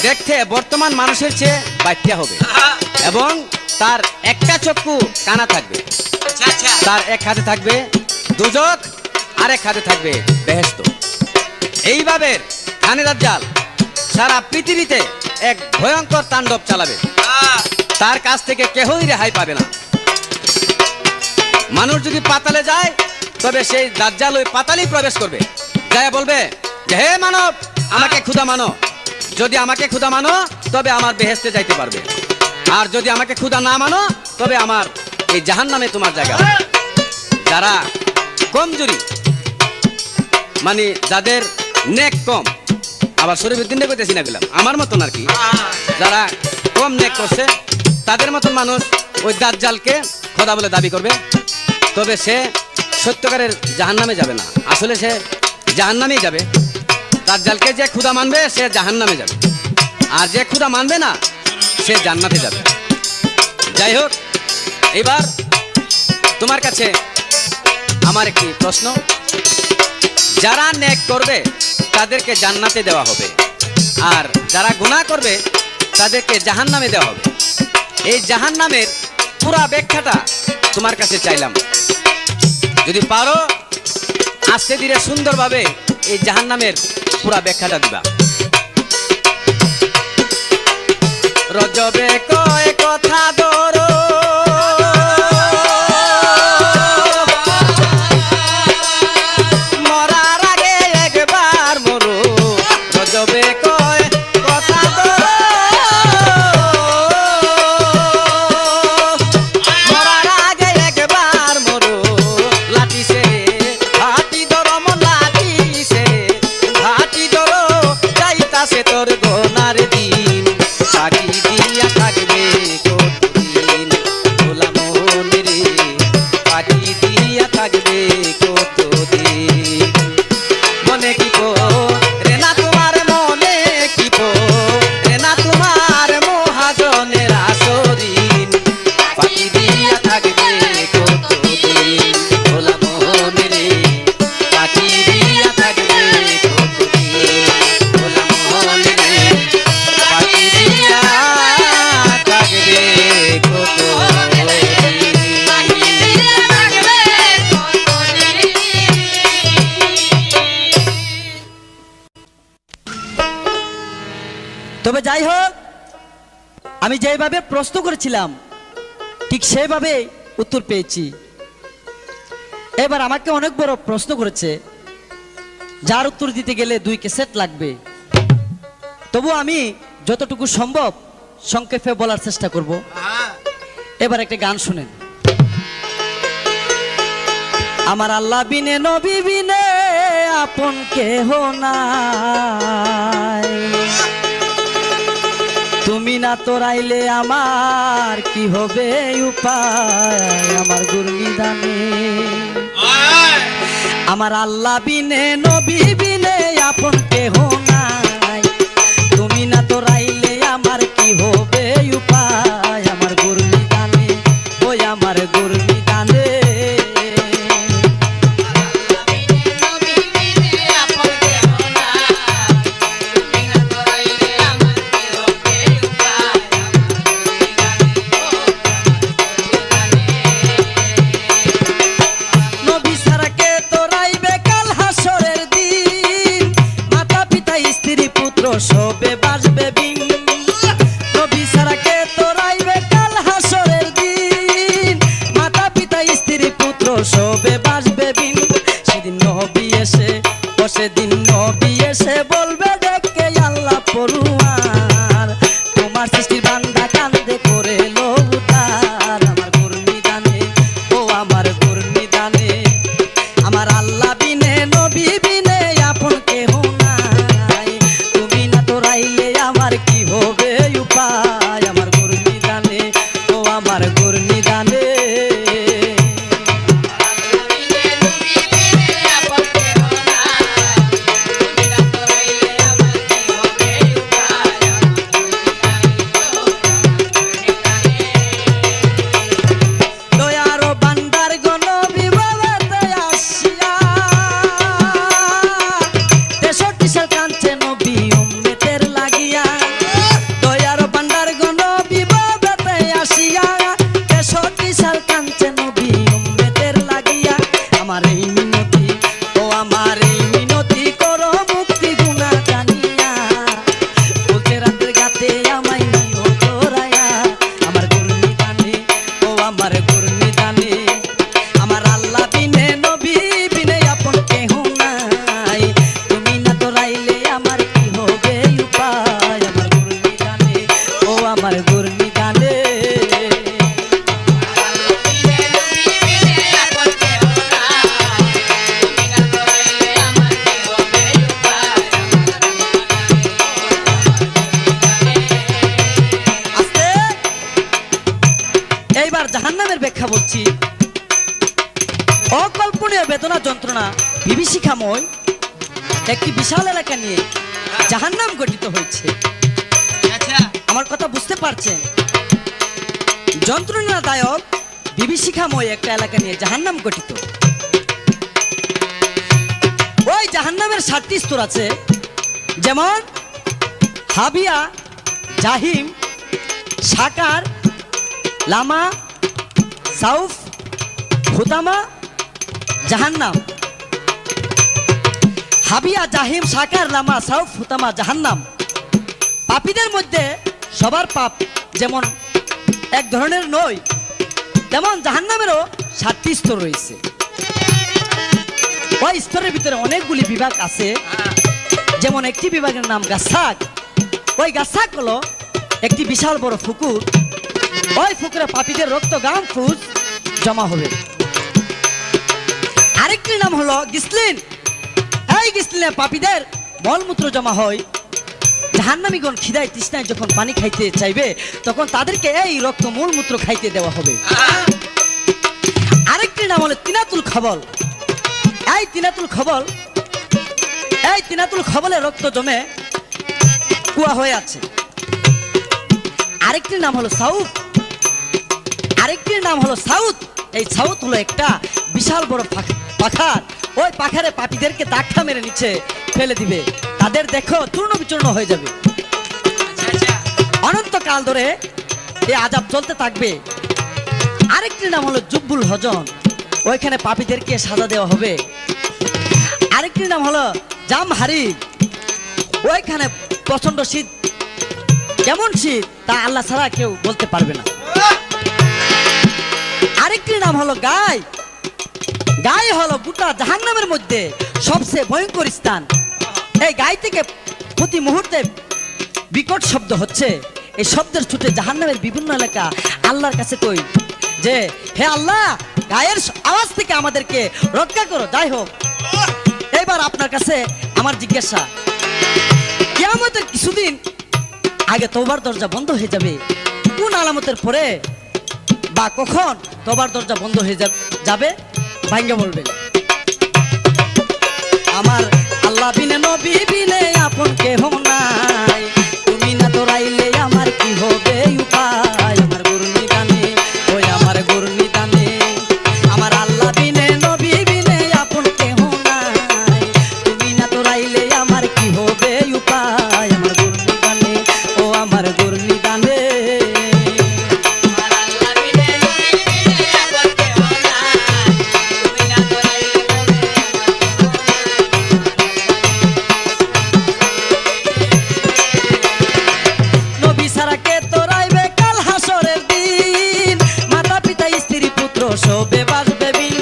দেখতে বর্তমান মানুষের চেয়ে বাচ্চা হবে এবং তার একটা চক্ষু কানা থাকবে, আচ্ছা আচ্ছা তার এক হাতে থাকবে দুজক, আরেক হাতে থাকবে বেহেশত। এইভাবে খানে দাজ্জাল সারা পৃথিবীতে এক ভয়ঙ্কর তাণ্ডব চালাবে, তার কাছ থেকে কেহই রেহাই পাবে না। মানুষ যদি পাতালে যায় তবে সেই দাজ্জাল ওই পাতালেই প্রবেশ করবে, যায় বলবে যে হে মানব আমাকে ক্ষুধা মানো, যদি আমাকে ক্ষুধা মানো তবে আমার বেহেশতে যাইতে পারবে, আর যদি আমাকে ক্ষুধা না মানো তবে আমার এই জাহান্নামে তোমার জায়গা। যারা কমজোরি মানে যাদের নেক কম, আবার শরীফুদ্দিন কইতেছি না গেলাম আমার মতন আর কি, যারা কম নেক করছে তাদের মতন মানুষ ওই দাজ্জালকে খোদা বলে দাবি করবে, তবে সে সত্যকারের জাহান্নামে যাবে না, আসলে সে জাহান্নামেই যাবে। দাজ্জালকে যে ক্ষুধা মানবে সে জাহান্নামে যাবে, আর যে ক্ষুধা মানবে না সে জান্নাতে যাবে। যাই হোক, এবার তোমার কাছে আমার একটি প্রশ্ন, যারা নেক করবে তাদেরকে জান্নাতে দেওয়া হবে, আর যারা গুনাহ করবে তাদেরকে জাহান্নামে দেওয়া হবে। এই জাহান্নামের পুরা ব্যাখ্যাটা তোমার কাছে চাইলাম, যদি পারো আস্তে ধীরে সুন্দরভাবে এই জাহান্নামের পুরা ব্যাখ্যাটা দিবা। রজবে কয় কথা ধরো, মরার আগে একবার মরো, রজবে কয় কথা ধরো, মরার আগে একবার মরো, লাঠি সে হাতি ধরো, মন লাঠি সে হাতি ধরো, যাইতাছে তোর গোনার দিন, সাকি দিয়া থাকবে কতদিন, ভোলা মনে রে সাকি দিয়া থাকবে কতদিন। মনে কি পো রে না তোমার, মনে কি পো রে না তোমার, মহাজনের আসরিন ফাঁকি দিয়া থাকবে কতদিন, ভোলা মনে রে ফাঁকি দিয়া থাকবে কতদিন, ভোলা মনে রে ফাঁকি দিয়া থাকবে কতদিন। তবে যাই হোক, আমি যেভাবে প্রশ্ন করেছিলাম ঠিক সেভাবে উত্তর পেয়েছি। এবার আমাকে অনেক বড় প্রশ্ন করেছে, যার উত্তর দিতে গেলে 2 ক্যাসেট লাগবে, তবু আমি যতটুকু সম্ভব সংক্ষেপে বলার চেষ্টা করব। এবার একটা গান শুনেন। আমার আল্লাহ বিনে নবী বিনে আপন কেহ নাই, তুমি না তোরাইলে আমার কি হবে উপায়, আমার গুরনিদানে। আমার আল্লাহ বিনে নবী বিনে আপন কেহ নাই, তুমি না তোরাইলে আমার কি হবে উপায়, আমার গুরনিদানে, ওই আমার গুরনিদানে। নবী ছাড়া কে তোরাইবে কাল হাসরের দিন, মাতা পিতা এবার জাহান্নামের ব্যাখ্যা বলছি। অকল্পনীয় বেদনা যন্ত্রণা বিভীষিকাময় একটি বিশাল এলাকা নিয়ে জাহান্নাম গঠিত হয়েছে। আমার কথা বুঝতে পারছেন? যন্ত্রণাদায়ক বিভীষিকাময় একটা এলাকা নিয়ে জাহান্নাম গঠিত। ওই জাহান্নামের 7টি স্তর আছে, যেমন হাবিয়া, জাহিম, সাকার, লামা, সাউফ, হুতামা, জাহান্নাম। হাবিয়া, জাহিম, সাকার, লামা, সাউফ, হুতামা, জাহান্নাম। পাপীদের মধ্যে সবার পাপ যেমন এক ধরনের নয়, তেমন জাহান্নামেরও 7টি স্তর রয়েছে। ওই স্তরের ভিতরে অনেকগুলি বিভাগ আছে, যেমন একটি বিভাগের নাম গাছাক। ওই গাছাক হলো একটি বিশাল বড় পুকুর। ওই পুকুরে পাপীদের রক্ত গাম ফুস জমা হবে। আরেকটি নাম হলো গিসলিন। এই গিসলিনে পাপীদের মলমূত্র জমা হয়। জাহান্নামীগণ খিদায় তৃষ্ণায় যখন পানি খাইতে চাইবে, তখন তাদেরকে এই রক্ত মূলমূত্র খাইতে দেওয়া হবে। আরেকটি নাম হলো তিনাতুল খবল। এই তিনাতুল খবলে রক্ত জমে কুয়া হয়ে আছে। আরেকটির নাম হলো সাউথ। এই সাউথ হলো একটা বিশাল বড় পাখার। ওই পাখারে পাপীদেরকে ধাক্কা মেরে নিচে ফেলে দিবে, তাদের দেখো চূর্ণ বিচূর্ণ হয়ে যাবে। অনন্তকাল ধরে এই আযাব চলতে থাকবে। আরেকটির নাম হলো জুব্বুল হজন। ওইখানে পাপীদেরকে সাজা দেওয়া হবে। আরেকটির নাম হলো জাম হারিব। ওইখানে প্রচন্ড শীত, কেমন শীত তা আল্লাহ ছাড়া কেউ বলতে পারবে না। আরেকটির নাম হলো গায়। গায় হলো গোটা জাহান্নামের মধ্যে সবচেয়ে ভয়ঙ্কর স্থান। এই গায় থেকে প্রতি মুহূর্তে বিকট শব্দ হচ্ছে। এই শব্দের ছুটে জাহান্নামের বিভিন্ন এলাকা আল্লাহর কাছে কই যে, হে আল্লাহ, গায়ের আওয়াজ থেকে আমাদেরকে রক্ষা করো। যাই হোক, এবার আপনার কাছে আমার জিজ্ঞাসা, কিয়ামতের কিছুদিন আগে তওবার দরজা বন্ধ হয়ে যাবে, কোন আলামতের পরে বা কখন তওবার দরজা বন্ধ হয়ে যাবে ভাঙ্গে বলবেন। আমার আল্লাহ বিনে নবী বিনে আপন কেহ নাই, তুমি না দৌড়াইলে আমার কি হবে উপায়। আমার গুরুনি দানে, ওই আমার গুরুনি দানে। আমার আল্লাহ বিনে নবী বিনে আপন কেহ নাই, তুমি না দৌড়াইলে আমার কি হবে উপায়। আমার গুরুনি দানে, ও আমার গুরুনি দানে। নবী ছাড়া কে তোরাইবে কাল হাসরের দিন, মাতা পিতা স্ত্রী পুত্র সবে বাসবে বিন।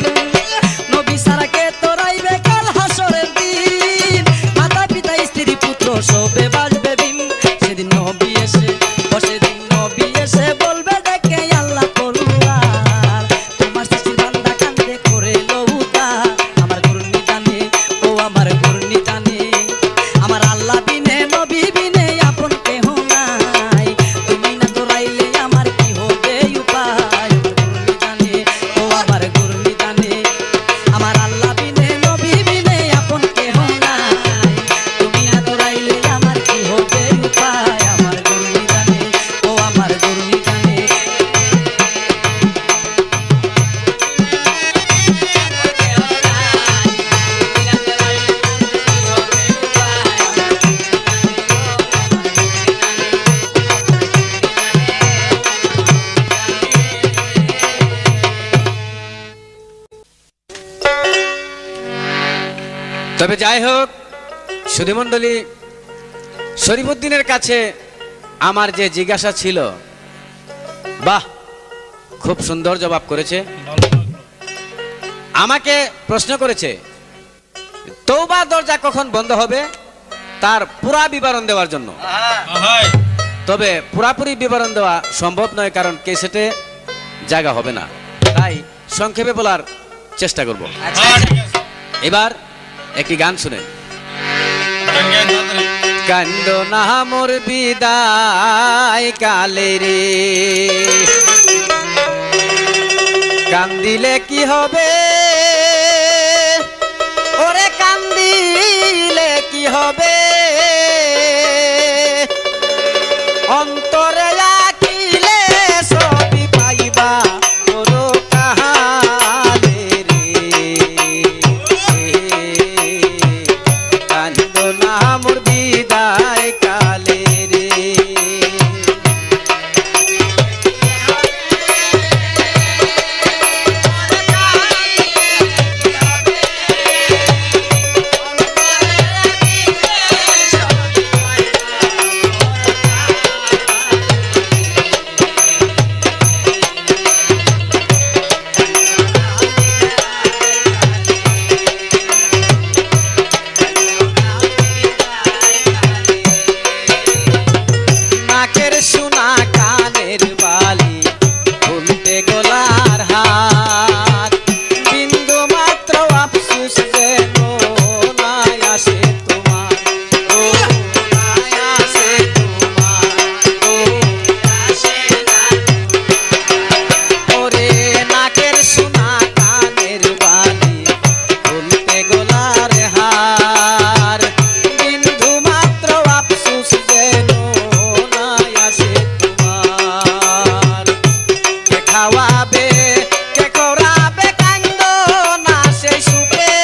নবী ছাড়া কে তোরাইবে কাল হাসরের দিন, মাতা পিতা স্ত্রী পুত্র সবে বাসবে বিন। সেদিন নবী এসে বলবে ডেকে আল্লাহ পড়ুয়ার, তোমার সৃষ্টির বান্দা কান্দে করে লউদা। আমার গুরুনি জানে, ও আমার গুরুনি জানে। আমার আল্লাহ বিনে নবী বিনে আপন কেহ নাই, তুমি না দৌড়াইলে আমার কি হবে উপায়। আমার গুরুনি জানে, ও আমার গুরুনি জানে। আমার আল্লাহ বিনে নবী বিনে আপন কেহ নাই, তুমি না দৌড়াইলে আমার কি হবে উপায়। আমার গুরুনি জানে, ও আমার গুরুনি জানে। তবে যাই হোক, সুধীমণ্ডলী, শরীফুদ্দিনের কাছে আমার যে জিজ্ঞাসা ছিল, বাহ, খুব সুন্দর জবাব করেছে। আমাকে প্রশ্ন করেছে তওবা দরজা কখন বন্ধ হবে তার পুরা বিবরণ দেওয়ার জন্য। তবে পুরাপুরি বিবরণ দেওয়া সম্ভব নয়, কারণ কেসেটে জায়গা হবে না, তাই সংক্ষেপে বলার চেষ্টা করব। এবার একটি গান শুনেন। কান্দ না মোর বিদায় কালে রে, কান্দিলে কি হবে, ওরে কান্দিলে কি হবে, অন্তরে আঁকিলে সবই পাইবা তোরো কাহালে রে। কান্দ না মোর বিদায় কালে রে। নাকের সোনা কানের বালি খুলতে গলার হাত, বিন্দু মাত্র আফসোস যেন নাই আসে তোমার, ও নাই আসে তোমার, ও আসে না। ওরে নাকের সোনা কানের বালি খুলতে গলার হার, বিন্দু মাত্র আফসোস যেন নাই আসে তোমার। কে খাওয়াবে কে করাবে কান্দ না সেই সুখে,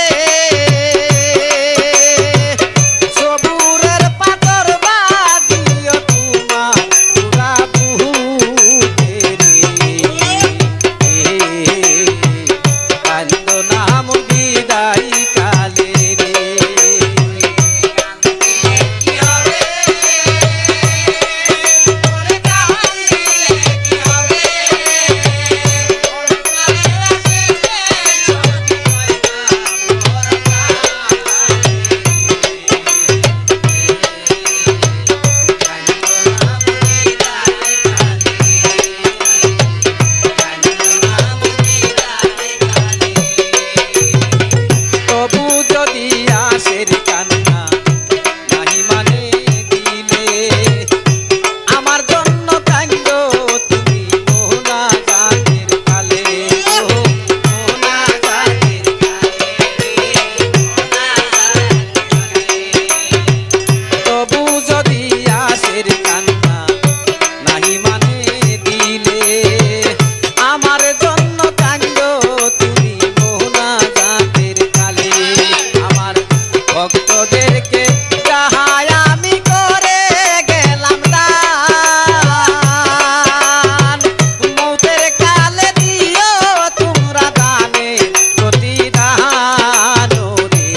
সবুরের পাতর বাদিও তোমার পুরা বুকে রে। কান্দ না মোর বিদায় কালে রে। তবু যদি আসের কান্না নাহি মানে দিলে, আমার জন্য কান্দ তুমি মোহনা জাতের কালে, ও মোহনা জাতের কালে। তবু যদি আসের কান্না নাহি মানে দিলে, আমার জন্য কান্দ তুমি মোহনা জাতের কালে। আমার ভক্তদেরকে যাহাই আমি করে গেলাম দান, মৌতের কালে দিও তোমরা দানে প্রতিদান রে।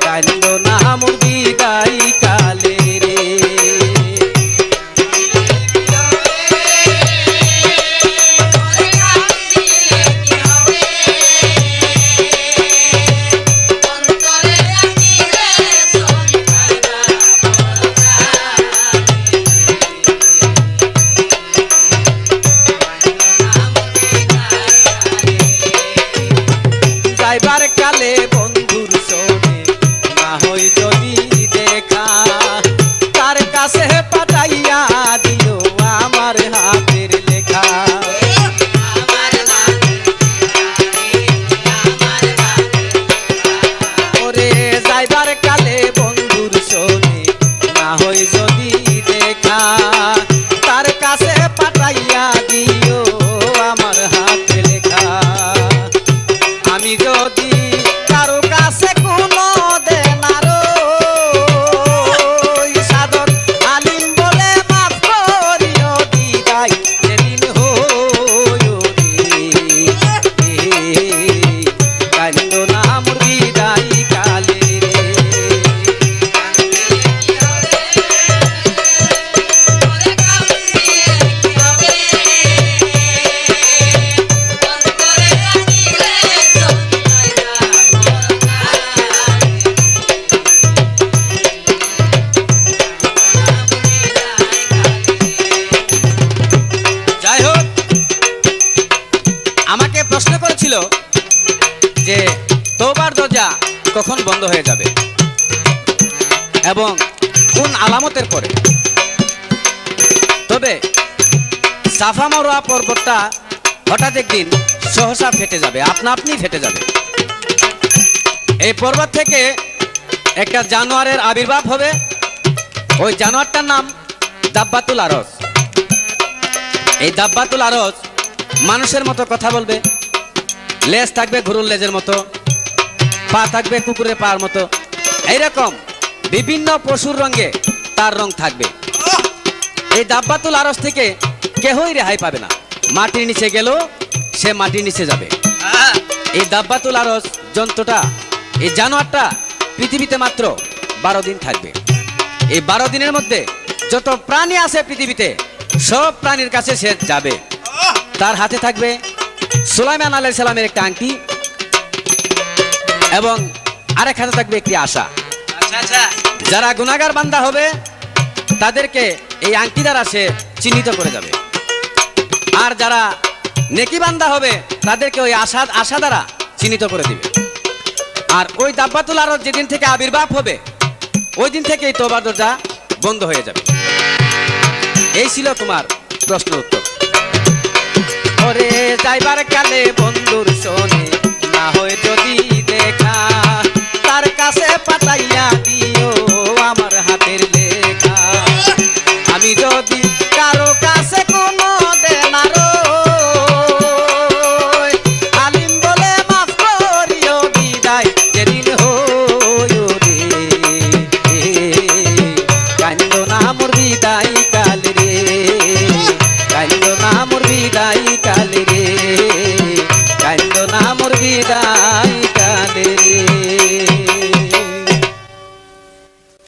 কান্দ না মোর বিদায় কালে রে। যাইবার কালে বন্ধুর সঙ্গে না হয় যদি দেখা, তার কাছে পাঠাইয়া দিও আমার হাতের লেখা। ওরে যাইবার কালে বন্ধুর সঙ্গে না হয় যদি দেখা, তার কাছে পাঠাইয়া দিও আমার হাতে লেখা। আমি যদি কারো কাছে কোনো দেনারো সাদর আলিম বলে মাফ করিও দিদাই যেদিন হইও রে। কান্দ না মোর বিদায় কালে রে। যাই হোক, আমাকে প্রশ্ন করেছিল যে তওবার দরজা কখন বন্ধ হয়ে যাবে এবং কোন আলামতের পরে। তবে সাফা মারোয়া পর্বতটা হঠাৎ একদিন সহসা ফেটে যাবে, আপনা আপনি ফেটে যাবে। এই পর্বত থেকে একটা জানোয়ারের আবির্ভাব হবে। ওই জানোয়ারটার নাম দাব্বাতুল আরস। এই দাব্বাতুল আরস মানুষের মতো কথা বলবে, লেজ থাকবে গরুর লেজের মতো, পা থাকবে কুকুরের পার মতো, এইরকম বিভিন্ন পশুর রঙে তার রং থাকবে। এই দাব্বাতুল আরস থেকে কেহই রেহাই পাবে না। মাটির নিচে গেল সে মাটির নিচে যাবে। এই দাব্বাতুল আরস যন্ত্রটা, এই জানোয়ারটা পৃথিবীতে মাত্র 12 দিন থাকবে। এই 12 দিনের মধ্যে যত প্রাণী আছে পৃথিবীতে সব প্রাণীর কাছে সে যাবে। তার হাতে থাকবে সুলাইমান আলাইহিস সালামের একটা আংটি এবং আরেক হাতে থাকবে একটি আশা। যারা গুনাহগার বান্দা হবে তাদেরকে এই আংটি দ্বারা সে চিহ্নিত করে যাবে, আর যারা নেকি বান্দা হবে তাদেরকে ওই আশা দ্বারা চিহ্নিত করে দিবে। আর ওই দাব্বাতুল আরস যেদিন থেকে আবির্ভাব হবে ওই দিন থেকেই তওবার দরজা বন্ধ হয়ে যাবে। এই ছিল তোমার প্রশ্ন উত্তর। ওরে যাইবার কালে বন্ধুর শোনে না হয় যদি দেখা, তার কাছে পাঠাইয়া